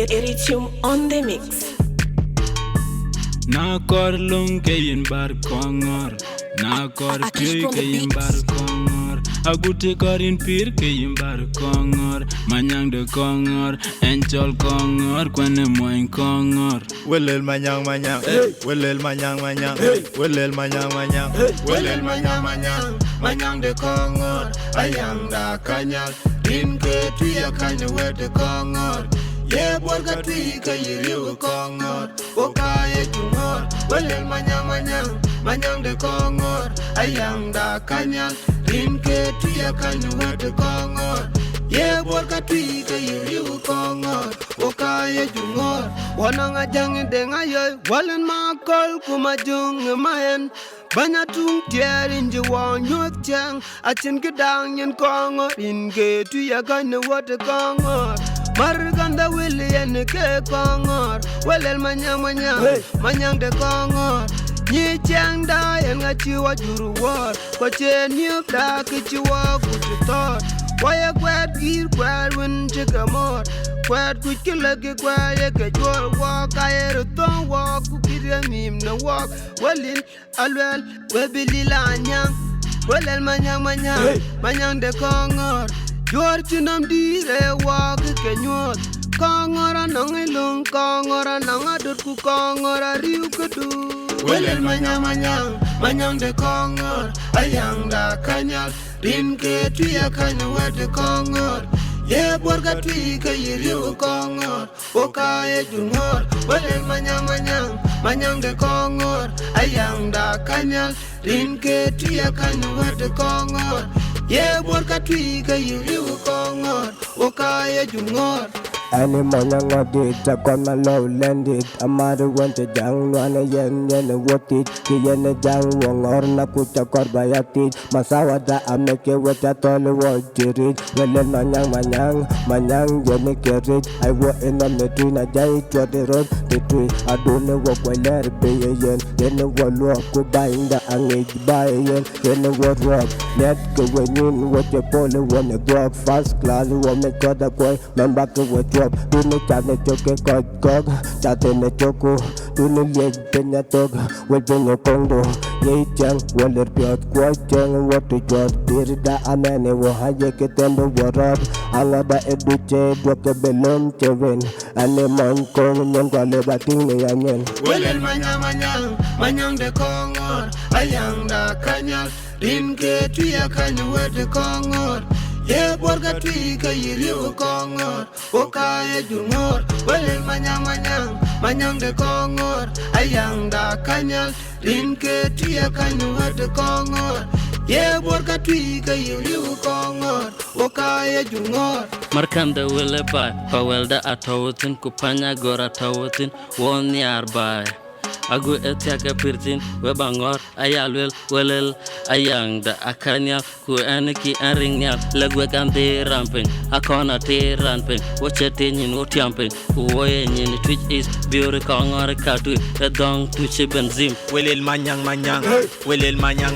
Erithium on the mix. Na kor lung ke yin bar kongor, na kor pye ke yin bar kongor, agute korin pir ke yin bar kongor, manyang de kongor, enchol kongor, kwene moin kongor. Welel manyang manyang, welel manyang manyang, welel manyang manyang, welel manyang manyang, manyang de kongor, ayang da kanyal, rin ke tuya kanya we de kongor. Ye borga tui ka yiriu kongor, oka ye jungor, welel manyang manyang, manyang de kongor, ayang da kanyal, rin ke tuya kanya we de kongor. Ye borga tui ka yiriu kongor, oka ye jungor, wananga jangi denga ye, walen makol kumajung mayen. Banya tung tier in the one you tang, I think it down in Congo, in gate to ya gonna water Congo. Marganda Willie and the K Congo, well, El Manyang, Manyang de Congo. Ye chang die and got you what you were, but ye knew black it you were good to thought. Why a quad gear quad when chick a more? Quad could kill like a quiet, get your walk. I had a don't walk, who give him no walk. Well, in Alwell, well, Billy Lanyang, well, El Manyang, Manyang de Congo. George Nam dire walk, can you? Kongora nangilung, Kongora nangadut, Kongora Ryukadu. Well, El Manyang, Manyang de Congo, ayang da kanyal, rin ke tuya kanya we de Congo. Ye borga tui ka yiriu kongor, oka ye jungor, well El Manyang, Manyang de Congo, ayang da kanyal, rin ke tuya kanya we de Congo. Ye borga tui ka yiriu kongor, oka ye jungor. Any morning I did, I got my low landed. A mother went to down, one a yen, what it, the yen a down, one or nakuta korbayati. Masawada, I make it with a tall word, did it. Well, manyang, Jenny carried. I walk in the between a day to the road, the tree. I don't know what will let it be a yen. Then the one walk, go buying the angage by a yen. Then the word walk, let go when in what your polo want to go fast class, woman got a boy, man back with do no chane choke gog chate ne choko do no ye penya tog we penya kondo ye chang waler piot kwa chang what to jot dirida amene wo haje ke tembo warad angada eduche doke belom cheven ane man kong nyon kwa le bating ne yanyen welel manyang de kongor ayang da kanyal rin ke tuya kanya we de kongor. Ye borga tui ka yiriu kongor, oka ye jungor, welel manyang de kongor, ayang da kanyal, rin ke tuya kanya we de kongor. Ye borga tui ka yiriu kongor, oka ye jungor. Markanda wile bai, pawelda atawatin, kupanya gora tawatin, won yar bai. Agu etiaka pirtin, webangor, ayalwel, welel, ayang da akanya, ku aniki aringnya, legwekan te ramping, akona te ramping, wachete nyin wotiamping, uwoye nyin twitch is, biore kongor katu, redong tuche benzim. Welel manyang, welel manyang,